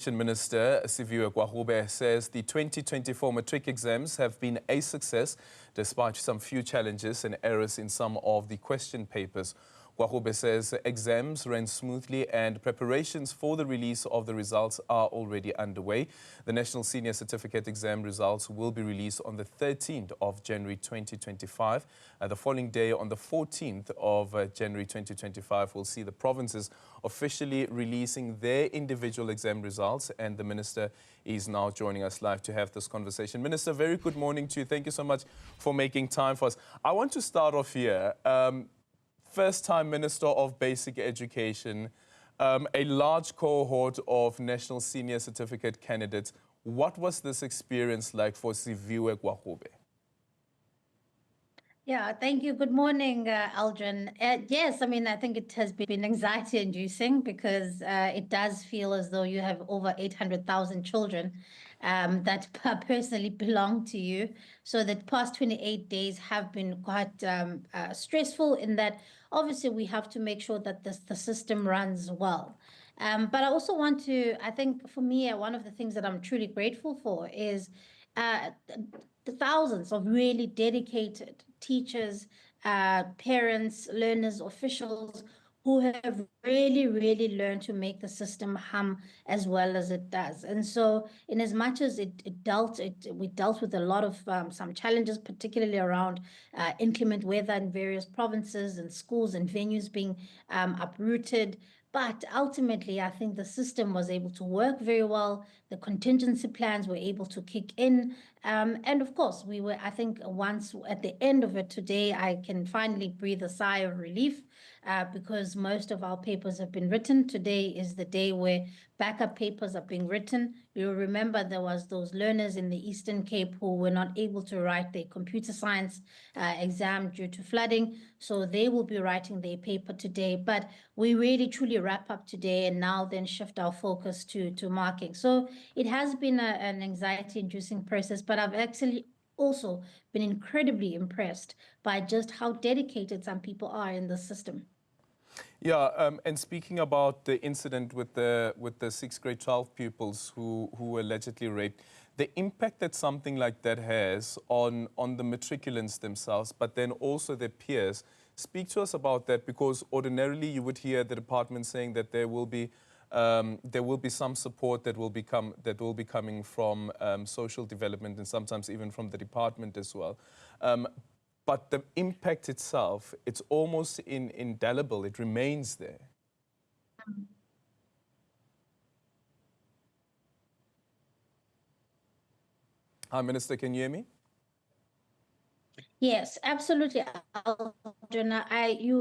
Education Minister Siviwe Gwarube says the 2024 matric exams have been a success despite some few challenges and errors in some of the question papers. Gwarube says exams ran smoothly and preparations for the release of the results are already underway. The National Senior Certificate exam results will be released on the 13th of January 2025. The following day, on the 14th of January 2025, we'll see the provinces officially releasing their individual exam results, and the Minister is now joining us live to have this conversation. Minister, very good morning to you. Thank you so much for making time for us. I want to start off here. First-time Minister of Basic Education, a large cohort of National Senior Certificate candidates. What was this experience like for Siviwe Gwarube? Yeah, thank you. Good morning, Aldrin. Yes, I mean, I think it has been anxiety-inducing because it does feel as though you have over 800,000 children that personally belong to you. So the past 28 days have been quite stressful in that obviously we have to make sure that the system runs well. But I also want to, I think for me, one of the things that I'm truly grateful for is the thousands of really dedicated teachers, parents, learners, officials who have really learned to make the system hum as well as it does. And so in as much as we dealt with a lot of some challenges, particularly around inclement weather in various provinces and schools and venues being uprooted. But ultimately, I think the system was able to work very well. The contingency plans were able to kick in. And of course, I think once at the end of it today, I can finally breathe a sigh of relief because most of our papers have been written. Today is the day where backup papers are being written. You'll remember there was those learners in the Eastern Cape who were not able to write their computer science exam due to flooding. So they will be writing their paper today. But we really truly wrap up today and now then shift our focus to marking. So it has been an anxiety-inducing process, but I've actually also been incredibly impressed by just how dedicated some people are in the system. Yeah, and speaking about the incident with the 6th grade 12 pupils who were allegedly raped, the impact that something like that has on the matriculants themselves, but then also their peers. Speak to us about that, because ordinarily you would hear the department saying that there will be some support that will be coming from social development and sometimes even from the department as well. But the impact itself, it's almost indelible. It remains there. Hi, Minister, can you hear me? Yes, absolutely, Aldrin.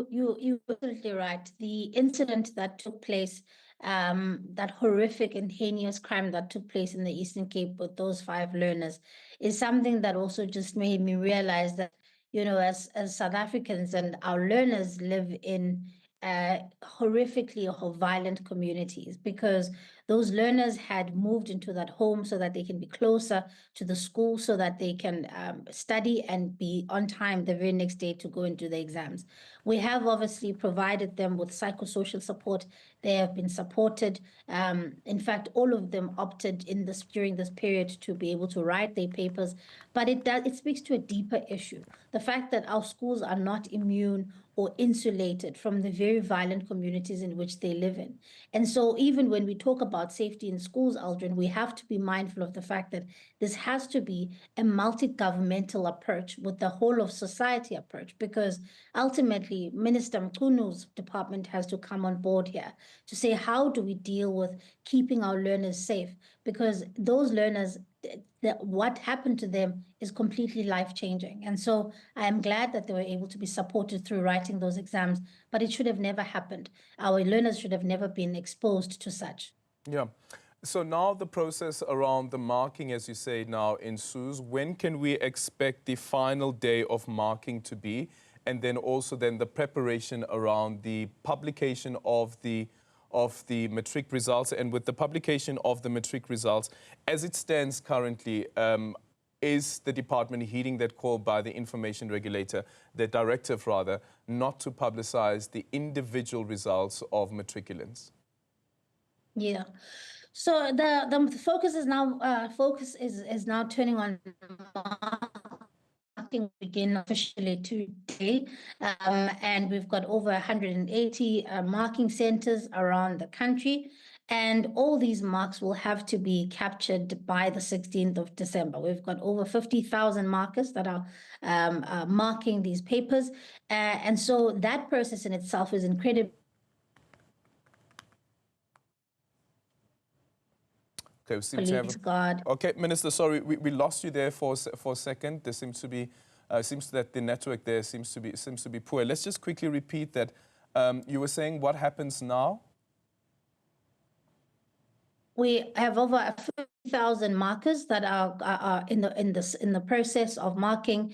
You're absolutely right. The incident that took place, that horrific and heinous crime that took place in the Eastern Cape with those 5 learners, is something that also just made me realize that, you know, as South Africans and our learners live in horrifically violent communities, because those learners had moved into that home so that they can be closer to the school, so that they can study and be on time the very next day to go and do the exams. We have obviously provided them with psychosocial support. They have been supported. In fact, all of them opted during this period to be able to write their papers. But it speaks to a deeper issue. The fact that our schools are not immune or insulated from the very violent communities in which they live in. And so even when we talk about safety in schools, Aldrin, we have to be mindful of the fact that this has to be a multi-governmental approach with the whole of society approach, because ultimately Minister Mkunu's department has to come on board here to say, how do we deal with keeping our learners safe? Because those learners, what happened to them is completely life-changing. And so I am glad that they were able to be supported through writing those exams, but it should have never happened. Our learners should have never been exposed to such. Yeah. So now the process around the marking, as you say, now ensues. When can we expect the final day of marking to be? And then also the preparation around the publication of the matric results. And with the publication of the matric results, as it stands currently, is the department heeding that call by the information regulator, the directive rather, not to publicize the individual results of matriculants? Yeah. So the focus is now turning on marking begin officially today, and we've got over 180 marking centers around the country, and all these marks will have to be captured by the 16th of December. We've got over 50,000 markers that are marking these papers, and so that process in itself is incredibly. Okay, we seem to have okay, Minister, sorry, we lost you there for a second. There seems to be, seems that the network there seems to be poor. Let's just quickly repeat that. You were saying what happens now? We have over 50,000 markers that are in the process of marking.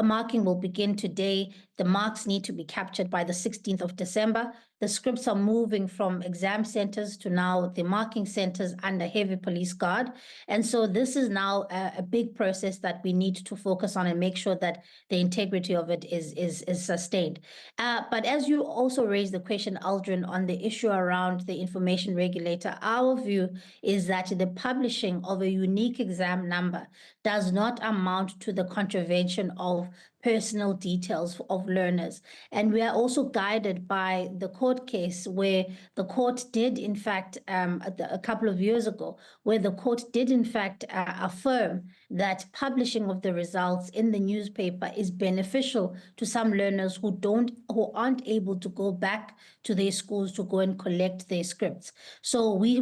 Marking will begin today. The marks need to be captured by the 16th of December. The scripts are moving from exam centers to now the marking centers under heavy police guard. And so this is now a big process that we need to focus on and make sure that the integrity of it is sustained. But as you also raised the question, Aldrin, on the issue around the information regulator, our view is that the publishing of a unique exam number does not amount to the contravention of personal details of learners. And we are also guided by the court case where the court did, in fact, a couple of years ago, where the court did, in fact, affirm that publishing of the results in the newspaper is beneficial to some learners who aren't able to go back to their schools to go and collect their scripts. So we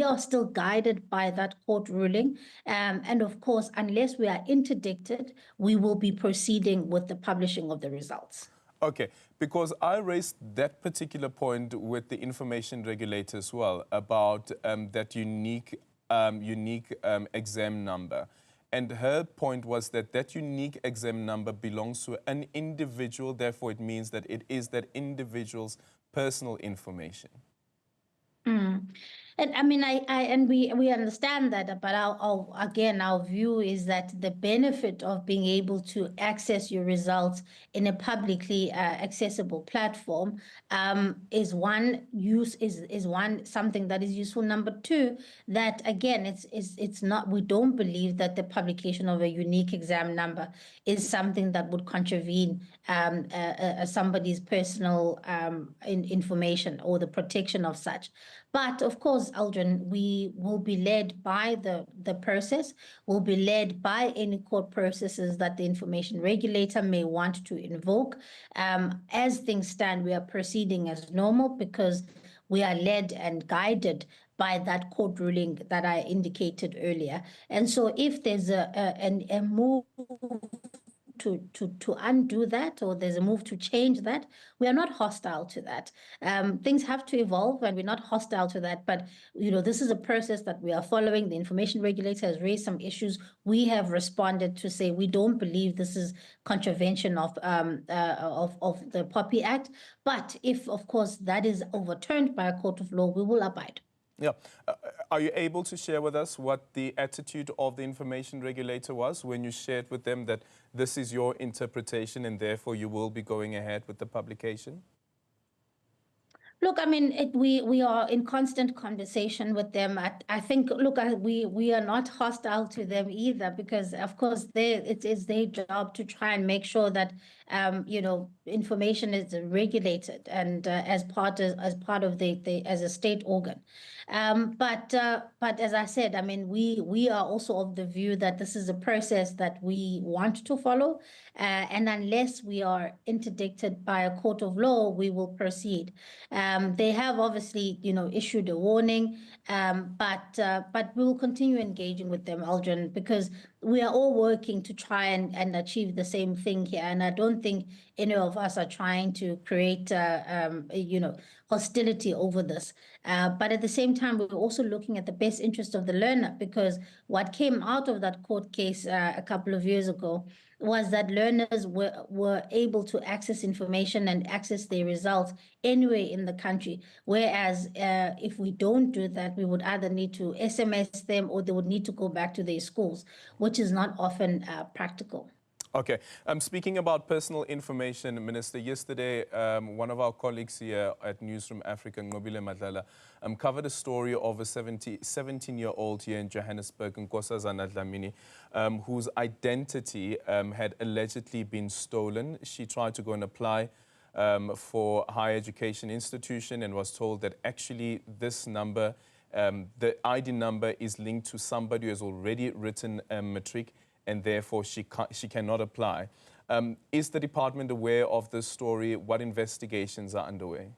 are still guided by that court ruling. And of course, unless we are interdicted, we will be proceeding with the publishing of the results. Okay, because I raised that particular point with the information regulator as well about that unique exam number. And her point was that that unique exam number belongs to an individual, therefore it means that it is that individual's personal information. And I mean, we understand that, but our view is that the benefit of being able to access your results in a publicly accessible platform is something that is useful. Number two, that again, it's not. We don't believe that the publication of a unique exam number is something that would contravene somebody's personal information or the protection of such. But of course, Aldrin, we will be led by the process, will be led by any court processes that the information regulator may want to invoke. As things stand, we are proceeding as normal because we are led and guided by that court ruling that I indicated earlier. And so if there's a move to undo that, or there's a move to change that, we are not hostile to that. Things have to evolve, and we're not hostile to that. But this is a process that we are following. The information regulator has raised some issues. We have responded to say we don't believe this is contravention of the POPI Act. But if, of course, that is overturned by a court of law, we will abide. Yeah. Are you able to share with us what the attitude of the information regulator was when you shared with them that this is your interpretation and therefore you will be going ahead with the publication? Look, I mean, we are in constant conversation with them. I think, look, we are not hostile to them either, because, of course, it is their job to try and make sure that information is regulated and as part of as a state organ. But as I said, I mean, we are also of the view that this is a process that we want to follow, and unless we are interdicted by a court of law, we will proceed. They have obviously, issued a warning, but we will continue engaging with them, Aldrin, because we are all working to try and achieve the same thing here. And I don't think any of us are trying to create, hostility over this. But at the same time, we're also looking at the best interest of the learner, because what came out of that court case a couple of years ago was that learners were able to access information and access their results anywhere in the country. Whereas if we don't do that, we would either need to SMS them or they would need to go back to their schools, which is not often practical. Okay. Speaking about personal information, Minister, yesterday one of our colleagues here at Newzroom Afrika, Nqobile Madlala, covered a story of a 17-year-old here in Johannesburg, Nkosazana Dlamini, whose identity had allegedly been stolen. She tried to go and apply for a higher education institution and was told that actually this number, the ID number is linked to somebody who has already written a matric, and therefore she cannot apply. Is the department aware of this story? What investigations are underway?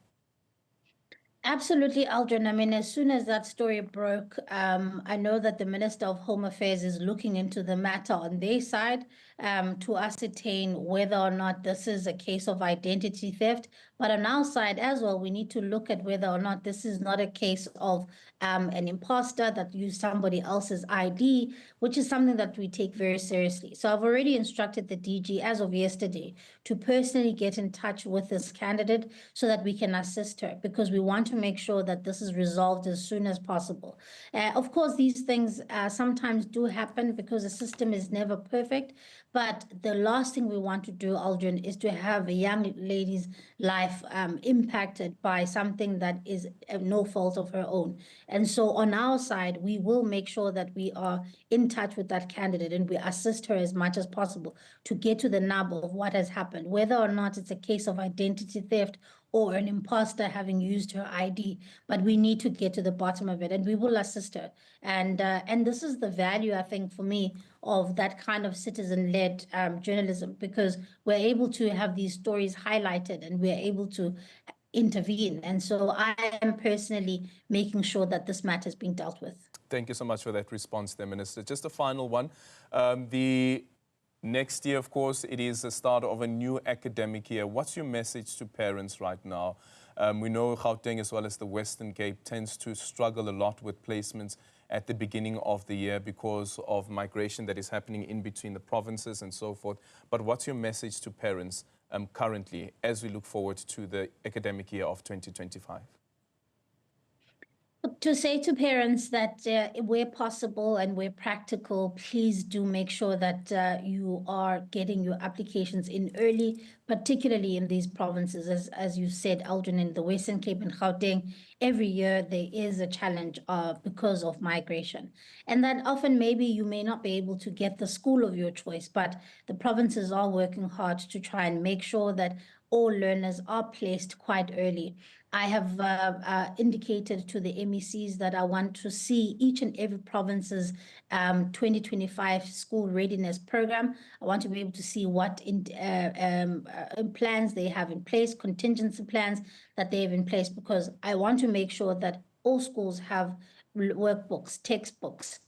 Absolutely, Aldrin. I mean, as soon as that story broke, I know that the Minister of Home Affairs is looking into the matter on their side to ascertain whether or not this is a case of identity theft. But on our side as well, we need to look at whether or not this is not a case of an imposter that used somebody else's ID, which is something that we take very seriously. So I've already instructed the DG as of yesterday to personally get in touch with this candidate so that we can assist her, because we want to make sure that this is resolved as soon as possible. Of course, these things sometimes do happen because the system is never perfect, but the last thing we want to do, Aldrin, is to have a young lady's life impacted by something that is no fault of her own. And so on our side, we will make sure that we are in touch with that candidate and we assist her as much as possible to get to the nub of what has happened, whether or not it's a case of identity theft or an imposter having used her ID, but we need to get to the bottom of it, and we will assist her. And this is the value, I think, for me, of that kind of citizen-led journalism, because we're able to have these stories highlighted and we're able to intervene. And so I am personally making sure that this matter is being dealt with. Thank you so much for that response there, Minister. Just a final one. Next year, of course, it is the start of a new academic year. What's your message to parents right now? We know Gauteng as well as the Western Cape tends to struggle a lot with placements at the beginning of the year because of migration that is happening in between the provinces and so forth. But what's your message to parents currently as we look forward to the academic year of 2025? To say to parents that where possible and where practical, please do make sure that you are getting your applications in early, particularly in these provinces. As you said, Aldrin, in the Western Cape and Gauteng, every year there is a challenge because of migration. And that often maybe you may not be able to get the school of your choice, but the provinces are working hard to try and make sure that all learners are placed quite early. I have indicated to the MECs that I want to see each and every province's 2025 school readiness program. I want to be able to see what plans they have in place, contingency plans that they have in place, because I want to make sure that all schools have workbooks, textbooks,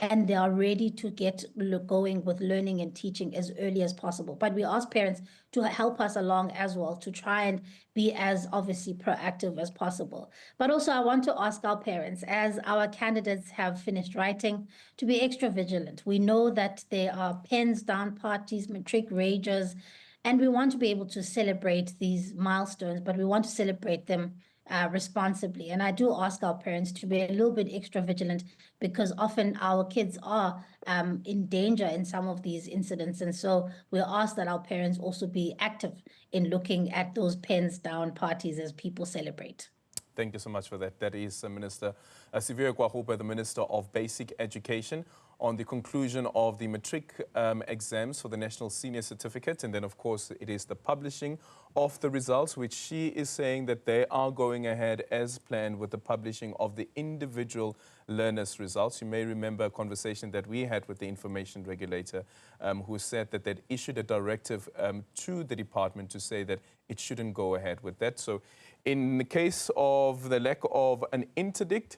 and they are ready to get going with learning and teaching as early as possible. But we ask parents to help us along as well, to try and be as obviously proactive as possible. But also I want to ask our parents, as our candidates have finished writing, to be extra vigilant. We know that there are pens down parties, matric rages, and we want to be able to celebrate these milestones, but we want to celebrate them responsibly. And I do ask our parents to be a little bit extra vigilant, because often our kids are in danger in some of these incidents. And so we ask that our parents also be active in looking at those pens down parties as people celebrate. Thank you so much for that. That is Minister Siviwe Gwarube, the Minister of Basic Education, on the conclusion of the matric exams for the National Senior Certificate. And then, of course, it is the publishing of the results, which she is saying that they are going ahead as planned with the publishing of the individual learners' results. You may remember a conversation that we had with the information regulator, who said that they'd issued a directive to the department to say that it shouldn't go ahead with that. So in the case of the lack of an interdict,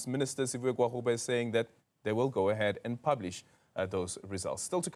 Minister Siviwe Gwarube is saying that they will go ahead and publish those results. Still to